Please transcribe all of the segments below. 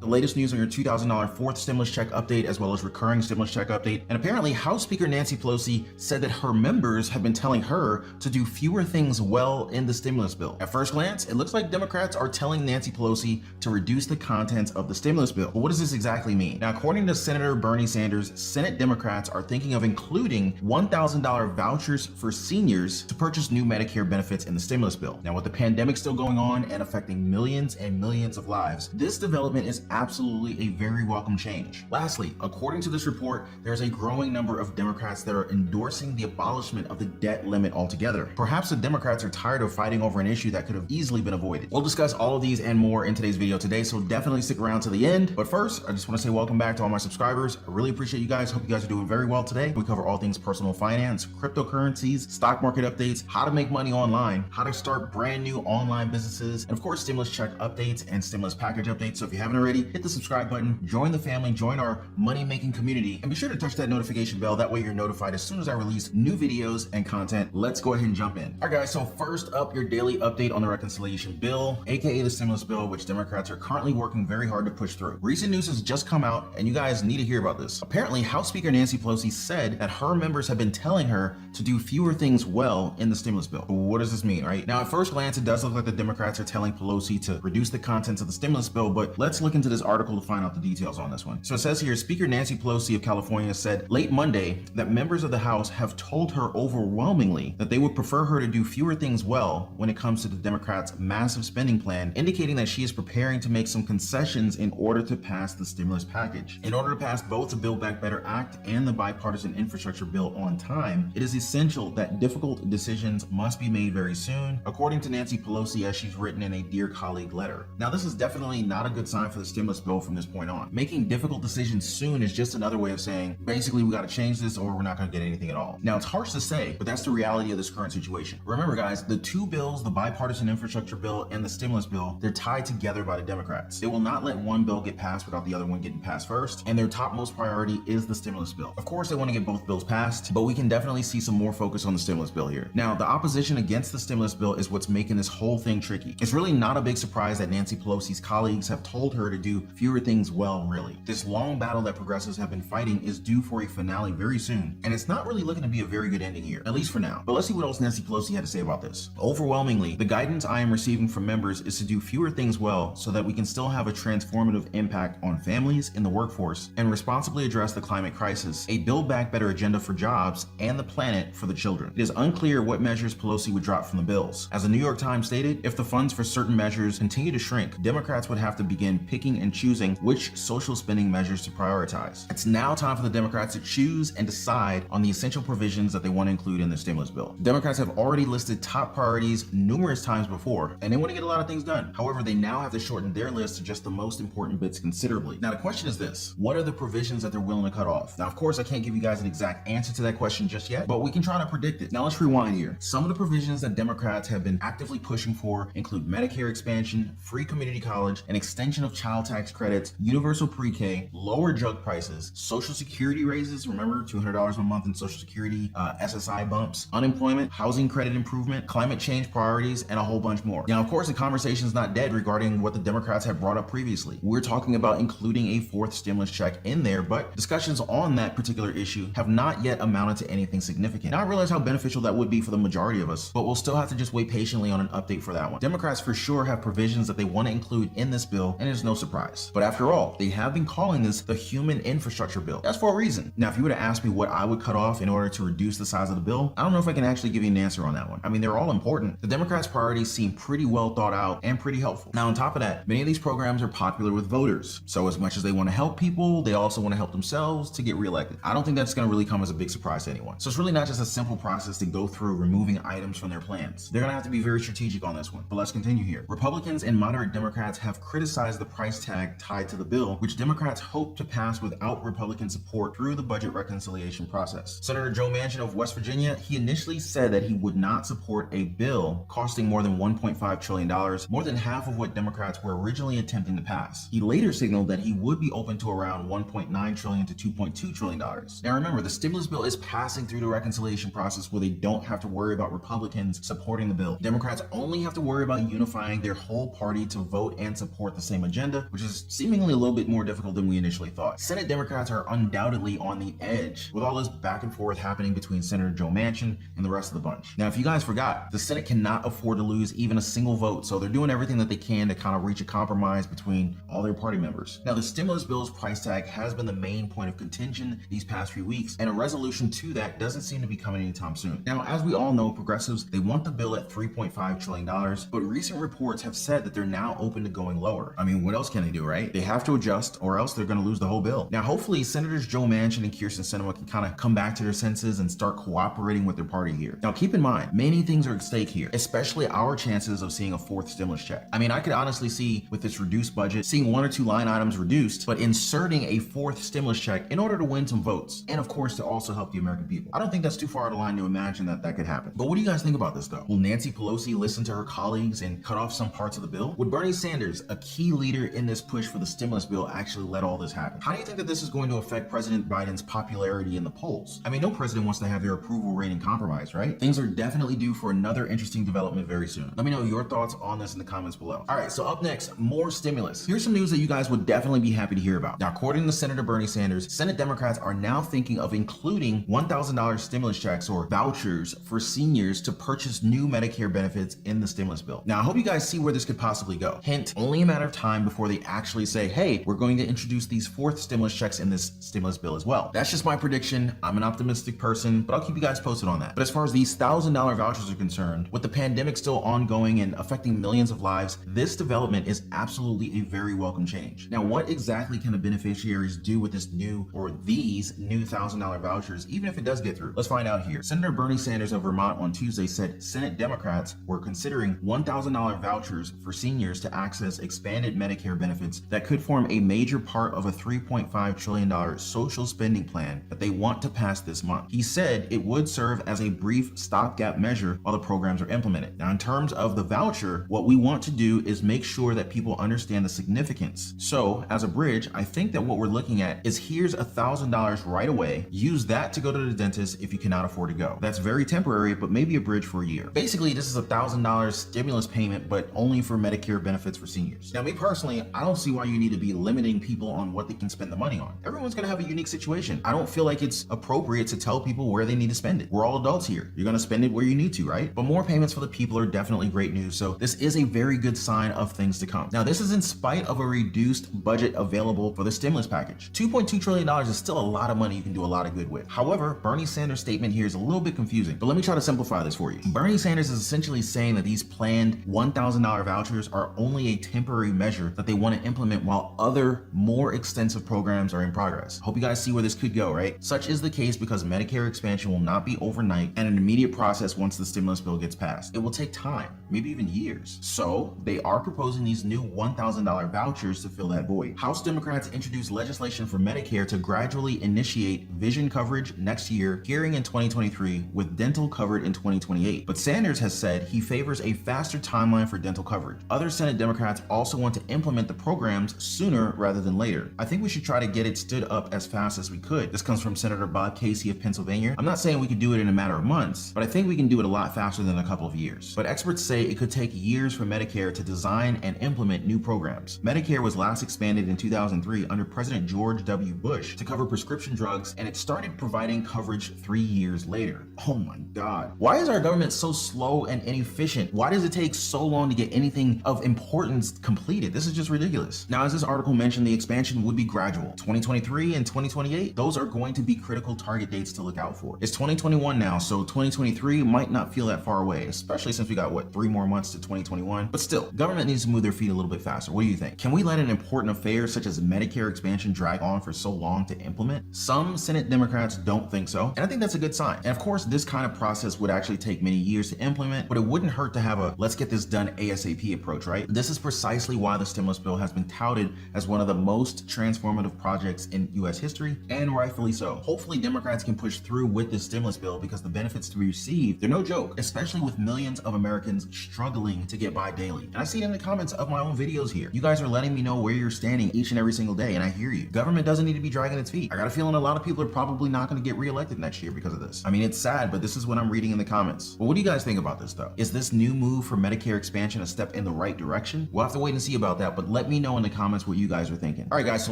The latest news on your $2,000 fourth stimulus check update, as well as recurring stimulus check update. And apparently House Speaker Nancy Pelosi said that her members have been telling her to do fewer things well in the stimulus bill. At first glance, it looks like Democrats are telling Nancy Pelosi to reduce the contents of the stimulus bill. But what does this exactly mean? Now, according to Senator Bernie Sanders, Senate Democrats are thinking of including $1,000 vouchers for seniors to purchase new Medicare benefits in the stimulus bill. Now, with the pandemic still going on and affecting millions and millions of lives, this development is absolutely a very welcome change. Lastly, according to this report, there's a growing number of Democrats that are endorsing the abolishment of the debt limit altogether. Perhaps the Democrats are tired of fighting over an issue that could have easily been avoided. We'll discuss all of these and more in today's video today, so definitely stick around to the end. But first, I just want to say welcome back to all my subscribers. I really appreciate you guys. Hope you guys are doing very well today. We cover all things personal finance, cryptocurrencies, stock market updates, how to make money online, how to start brand new online businesses, and of course, stimulus check updates and stimulus package updates. So if you haven't already, hit the subscribe button, join the family, join our money-making community, and be sure to touch that notification bell. That way you're notified as soon as I release new videos and content. Let's go ahead and jump in. All right, guys, so first up, your daily update on the reconciliation bill, aka the stimulus bill, which Democrats are currently working very hard to push through. Recent news has just come out, and you guys need to hear about this. Apparently, House Speaker Nancy Pelosi said that her members have been telling her to do fewer things well in the stimulus bill. What does this mean, right? Now, at first glance, it does look like the Democrats are telling Pelosi to reduce the contents of the stimulus bill, but let's look into this article to find out the details on this one. So it says here, Speaker Nancy Pelosi of California said late Monday that members of the House have told her overwhelmingly that they would prefer her to do fewer things well when it comes to the Democrats' massive spending plan, indicating that she is preparing to make some concessions in order to pass the stimulus package. In order to pass both the Build Back Better Act and the bipartisan infrastructure bill on time, it is essential that difficult decisions must be made very soon, according to Nancy Pelosi, as she's written in a Dear Colleague letter. Now, this is definitely not a good sign for the stimulus bill from this point on. Making difficult decisions soon is just another way of saying, basically, we got to change this or we're not going to get anything at all. Now, it's harsh to say, but that's the reality of this current situation. Remember, guys, the two bills, the bipartisan infrastructure bill and the stimulus bill, they're tied together by the Democrats. They will not let one bill get passed without the other one getting passed first, and their topmost priority is the stimulus bill. Of course, they want to get both bills passed, but we can definitely see some more focus on the stimulus bill here. Now, the opposition against the stimulus bill is what's making this whole thing tricky. It's really not a big surprise that Nancy Pelosi's colleagues have told her to do fewer things well, really. This long battle that progressives have been fighting is due for a finale very soon, and it's not really looking to be a very good ending here, at least for now. But let's see what else Nancy Pelosi had to say about this. Overwhelmingly, the guidance I am receiving from members is to do fewer things well so that we can still have a transformative impact on families in the workforce and responsibly address the climate crisis, a Build Back Better agenda for jobs, and the planet for the children. It is unclear what measures Pelosi would drop from the bills. As the New York Times stated, if the funds for certain measures continue to shrink, Democrats would have to begin picking and choosing which social spending measures to prioritize. It's now time for the Democrats to choose and decide on the essential provisions that they want to include in the stimulus bill. Democrats have already listed top priorities numerous times before, and they want to get a lot of things done. However, they now have to shorten their list to just the most important bits considerably. Now, the question is this: what are the provisions that they're willing to cut off? Now, of course, I can't give you guys an exact answer to that question just yet, but we can try to predict it. Now, let's rewind here. Some of the provisions that Democrats have been actively pushing for include Medicare expansion, free community college, an extension of child tax credits, universal pre-K, lower drug prices, Social Security raises, remember, $200 a month in Social Security, SSI bumps, unemployment, housing credit improvement, climate change priorities, and a whole bunch more. Now, of course, the conversation's not dead regarding what the Democrats have brought up previously. We're talking about including a fourth stimulus check in there, but discussions on that particular issue have not yet amounted to anything significant. Now, I realize how beneficial that would be for the majority of us, but we'll still have to just wait patiently on an update for that one. Democrats for sure have provisions that they want to include in this bill, and it's no surprise. But after all, they have been calling this the human infrastructure bill. That's for a reason. Now, if you were to ask me what I would cut off in order to reduce the size of the bill, I don't know if I can actually give you an answer on that one. I mean, they're all important. The Democrats' priorities seem pretty well thought out and pretty helpful. Now, on top of that, many of these programs are popular with voters. So as much as they want to help people, they also want to help themselves to get reelected. I don't think that's going to really come as a big surprise to anyone. So it's really not just a simple process to go through removing items from their plans. They're going to have to be very strategic on this one. But let's continue here. Republicans and moderate Democrats have criticized the price tag tied to the bill, which Democrats hope to pass without Republican support through the budget reconciliation process. Senator Joe Manchin of West Virginia, he initially said that he would not support a bill costing more than $1.5 trillion, more than half of what Democrats were originally attempting to pass. He later signaled that he would be open to around $1.9 trillion to $2.2 trillion. Now remember, the stimulus bill is passing through the reconciliation process where they don't have to worry about Republicans supporting the bill. Democrats only have to worry about unifying their whole party to vote and support the same agenda, which is seemingly a little bit more difficult than we initially thought. Senate Democrats are undoubtedly on the edge with all this back and forth happening between Senator Joe Manchin and the rest of the bunch. Now, if you guys forgot, the Senate cannot afford to lose even a single vote, so they're doing everything that they can to kind of reach a compromise between all their party members. Now, the stimulus bill's price tag has been the main point of contention these past few weeks, and a resolution to that doesn't seem to be coming anytime soon. Now, as we all know, progressives, they want the bill at $3.5 trillion, but recent reports have said that they're now open to going lower. I mean, what else can they do, right? They have to adjust or else they're going to lose the whole bill. Now, hopefully, Senators Joe Manchin and Kyrsten Sinema can kind of come back to their senses and start cooperating with their party here. Now, keep in mind, many things are at stake here, especially our chances of seeing a fourth stimulus check. I mean, I could honestly see with this reduced budget, seeing one or two line items reduced, but inserting a fourth stimulus check in order to win some votes, and of course, to also help the American people. I don't think that's too far the line to imagine that that could happen. But what do you guys think about this, though? Will Nancy Pelosi listen to her colleagues and cut off some parts of the bill? Would Bernie Sanders, a key leader in this push for the stimulus bill, actually let all this happen? How do you think that this is going to affect President Biden's popularity in the polls? I mean, no president wants to have their approval rating compromised, right? Things are definitely due for another interesting development very soon. Let me know your thoughts on this in the comments below. All right, so up next, more stimulus. Here's some news that you guys would definitely be happy to hear about. Now, according to Senator Bernie Sanders, Senate Democrats are now thinking of including $1,000 stimulus checks or vouchers for seniors to purchase new Medicare benefits in the stimulus bill. Now, I hope you guys see where this could possibly go. Hint, only a matter of time before they actually say, hey, we're going to introduce these fourth stimulus checks in this stimulus bill as well. That's just my prediction. I'm an optimistic person, but I'll keep you guys posted on that. But as far as these $1,000 vouchers are concerned, with the pandemic still ongoing and affecting millions of lives, this development is absolutely a very welcome change. Now, what exactly can the beneficiaries do with this new or these new $1,000 vouchers, even if it does get through? Let's find out here. Senator Bernie Sanders of Vermont on Tuesday said Senate Democrats were considering $1,000 vouchers for seniors to access expanded Medicare benefits that could form a major part of a $3.5 trillion social spending plan that they want to pass this month. He said it would serve as a brief stopgap measure while the programs are implemented. Now, in terms of the voucher, what we want to do is make sure that people understand the significance. So, as a bridge, I think that what we're looking at is here's $1,000 right away. Use that to go to the dentist if you cannot afford to go. That's very temporary, but maybe a bridge for a year. Basically, this is $1,000 stimulus payment, but only for Medicare benefits for seniors. Now, me personally, I don't see why you need to be limiting people on what they can spend the money on. Everyone's gonna have a unique situation. I don't feel like it's appropriate to tell people where they need to spend it. We're all adults here. You're gonna spend it where you need to, right? But more payments for the people are definitely great news, so this is a very good sign of things to come. Now, this is in spite of a reduced budget available for the stimulus package. $2.2 trillion is still a lot of money you can do a lot of good with. However, Bernie Sanders' statement here is a little bit confusing, but let me try to simplify this for you. Bernie Sanders is essentially saying that these planned $1,000 vouchers are only a temporary measure that they want to implement while other, more extensive programs are in progress. Hope you guys see where this could go, right? Such is the case because Medicare expansion will not be overnight and an immediate process once the stimulus bill gets passed. It will take time, maybe even years. So they are proposing these new $1,000 vouchers to fill that void. House Democrats introduced legislation for Medicare to gradually initiate vision coverage next year, hearing in 2023, with dental covered in 2028. But Sanders has said he favors a faster timeline for dental coverage. Other Senate Democrats also want to implement the programs sooner rather than later. I think we should try to get it stood up as fast as we could. This comes from Senator Bob Casey of Pennsylvania. I'm not saying we could do it in a matter of months, but I think we can do it a lot faster than a couple of years. But experts say it could take years for Medicare to design and implement new programs. Medicare was last expanded in 2003 under President George W. Bush to cover prescription drugs, and it started providing coverage 3 years later. Oh my God. Why is our government so slow and inefficient? Why does it take so long to get anything of importance completed? This is just ridiculous. Now, as this article mentioned, the expansion would be gradual. 2023 and 2028, those are going to be critical target dates to look out for. It's 2021 now, so 2023 might not feel that far away, especially since we got, 3 more months to 2021. But still, government needs to move their feet a little bit faster. What do you think? Can we let an important affair such as Medicare expansion drag on for so long to implement? Some Senate Democrats don't think so, and I think that's a good sign. And of course, this kind of process would actually take many years to implement, but it wouldn't hurt to have a let's get this done ASAP approach, right? This is precisely why the stimulus bill has been touted as one of the most transformative projects in US history, and rightfully so. Hopefully, Democrats can push through with this stimulus bill because the benefits to be received, they're no joke, especially with millions of Americans struggling to get by daily. And I see it in the comments of my own videos here. You guys are letting me know where you're standing each and every single day, and I hear you. Government doesn't need to be dragging its feet. I got a feeling a lot of people are probably not going to get reelected next year because of this. I mean, it's sad, but this is what I'm reading in the comments. But what do you guys think about this though? Is this new move for Medicare expansion a step in the right direction? We'll have to wait and see about that, but let me know in the comments what you guys are thinking. All right, guys, so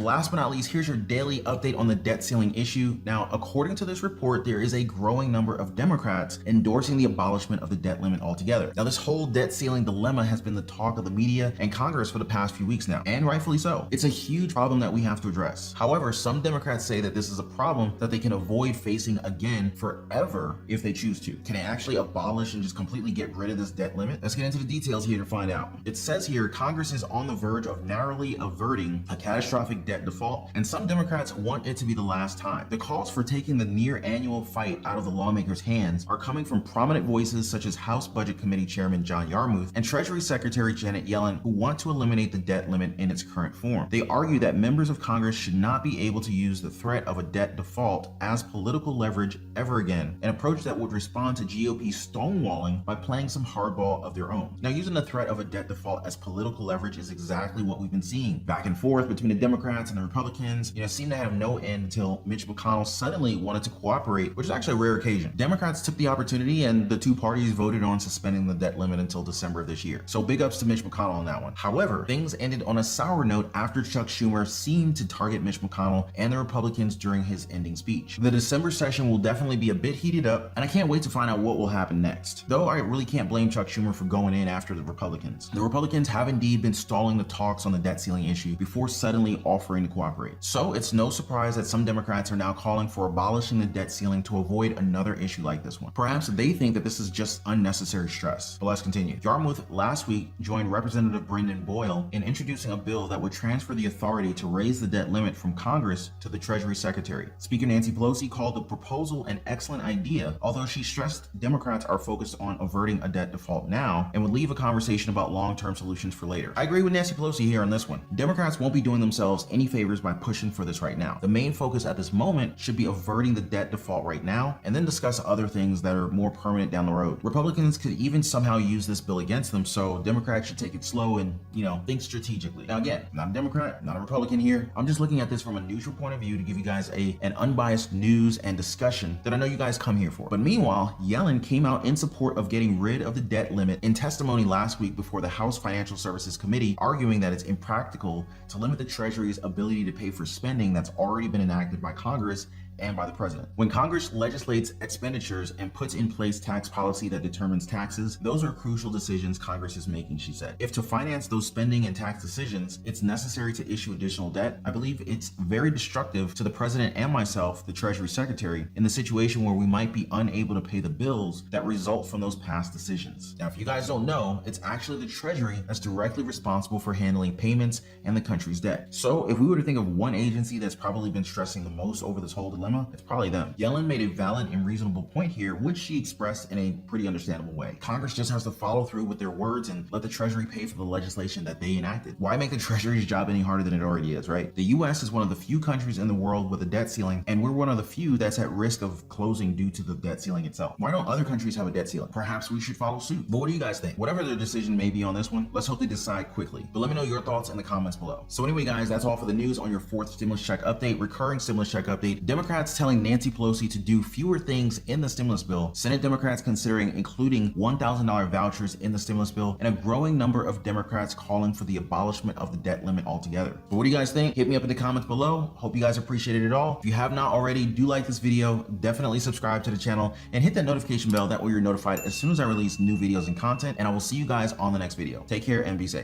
last but not least, here's your daily update on the debt ceiling issue. Now, according to this report, there is a growing number of Democrats endorsing the abolishment of the debt limit altogether. Now, this whole debt ceiling dilemma has been the talk of the media and Congress for the past few weeks now, and rightfully so. It's a huge problem that we have to address. However, some Democrats say that this is a problem that they can avoid facing again forever if they choose to. Can they actually abolish and just completely get rid of this debt limit? Let's get into the details here to find out. It says here, Congress is on the verge of narrowly averting a catastrophic debt default, and some Democrats want it to be the last time. The calls for taking the near annual fight out of the lawmakers' hands are coming from prominent voices such as House Budget Committee Chairman John Yarmuth and Treasury Secretary Janet Yellen, who want to eliminate the debt limit in its current form. They argue that members of Congress should not be able to use the threat of a debt default as political leverage ever again, an approach that would respond to GOP stonewalling by playing some hardball of their own. Now, using the threat of a debt default as political leverage is exactly what we've been seeing back and forth between the Democrats and the Republicans. Seemed to have no end until Mitch McConnell suddenly wanted to cooperate, which is actually a rare occasion. Democrats took the opportunity and the two parties voted on suspending the debt limit until December of this year. So big ups to Mitch McConnell on that one. However, things ended on a sour note after Chuck Schumer seemed to target Mitch McConnell and the Republicans during his ending speech. The December session will definitely be a bit heated up, and I can't wait to find out what will happen next. Though I really can't blame Chuck Schumer for going in after the Republicans. The Republicans have indeed been stalling the talks on the debt ceiling issue before suddenly offering to cooperate. So it's no surprise that some Democrats are now calling for abolishing the debt ceiling to avoid another issue like this one. Perhaps they think that this is just unnecessary stress. But let's continue. Yarmuth last week joined Representative Brendan Boyle in introducing a bill that would transfer the authority to raise the debt limit from Congress to the Treasury Secretary. Speaker Nancy Pelosi called the proposal an excellent idea, although she stressed Democrats are focused on averting a debt default now and would leave a conversation about long-term solutions for later. I agree with Nancy Pelosi here on this one. Democrats won't be doing themselves any favors by pushing for this right now. The main focus at this moment should be averting the debt default right now and then discuss other things that are more permanent down the road. Republicans could even somehow use this bill against them, so Democrats should take it slow and, think strategically. Now again, not a Democrat, not a Republican here. I'm just looking at this from a neutral point of view to give you guys an unbiased news and discussion that I know you guys come here for. But meanwhile, Yellen came out in support of getting rid of the debt limit in testimony last week before the House Financial Services Committee, arguing that it's impractical to limit the Treasury's ability to pay for spending that's already been enacted by Congress and by the president. When Congress legislates expenditures and puts in place tax policy that determines taxes, those are crucial decisions Congress is making, she said. If to finance those spending and tax decisions, it's necessary to issue additional debt, I believe it's very destructive to the president and myself, the Treasury Secretary, in the situation where we might be unable to pay the bills that result from those past decisions. Now, if you guys don't know, it's actually the Treasury that's directly responsible for handling payments and the country's debt. So if we were to think of one agency that's probably been stressing the most over this whole dilemma, it's probably them. Yellen made a valid and reasonable point here, which she expressed in a pretty understandable way. Congress just has to follow through with their words and let the Treasury pay for the legislation that they enacted. Why make the Treasury's job any harder than it already is, right? The US is one of the few countries in the world with a debt ceiling, and we're one of the few that's at risk of closing due to the debt ceiling itself. Why don't other countries have a debt ceiling? Perhaps we should follow suit. But what do you guys think? Whatever their decision may be on this one, let's hope they decide quickly. But let me know your thoughts in the comments below. So anyway, guys, that's all for the news on your fourth stimulus check update, recurring stimulus check update. Democrats telling Nancy Pelosi to do fewer things in the stimulus bill, Senate Democrats considering including $1,000 vouchers in the stimulus bill, and a growing number of Democrats calling for the abolishment of the debt limit altogether. But what do you guys think? Hit me up in the comments below. Hope you guys appreciated it all. If you have not already, do like this video, definitely subscribe to the channel, and hit that notification bell. That way you're notified as soon as I release new videos and content, and I will see you guys on the next video. Take care and be safe.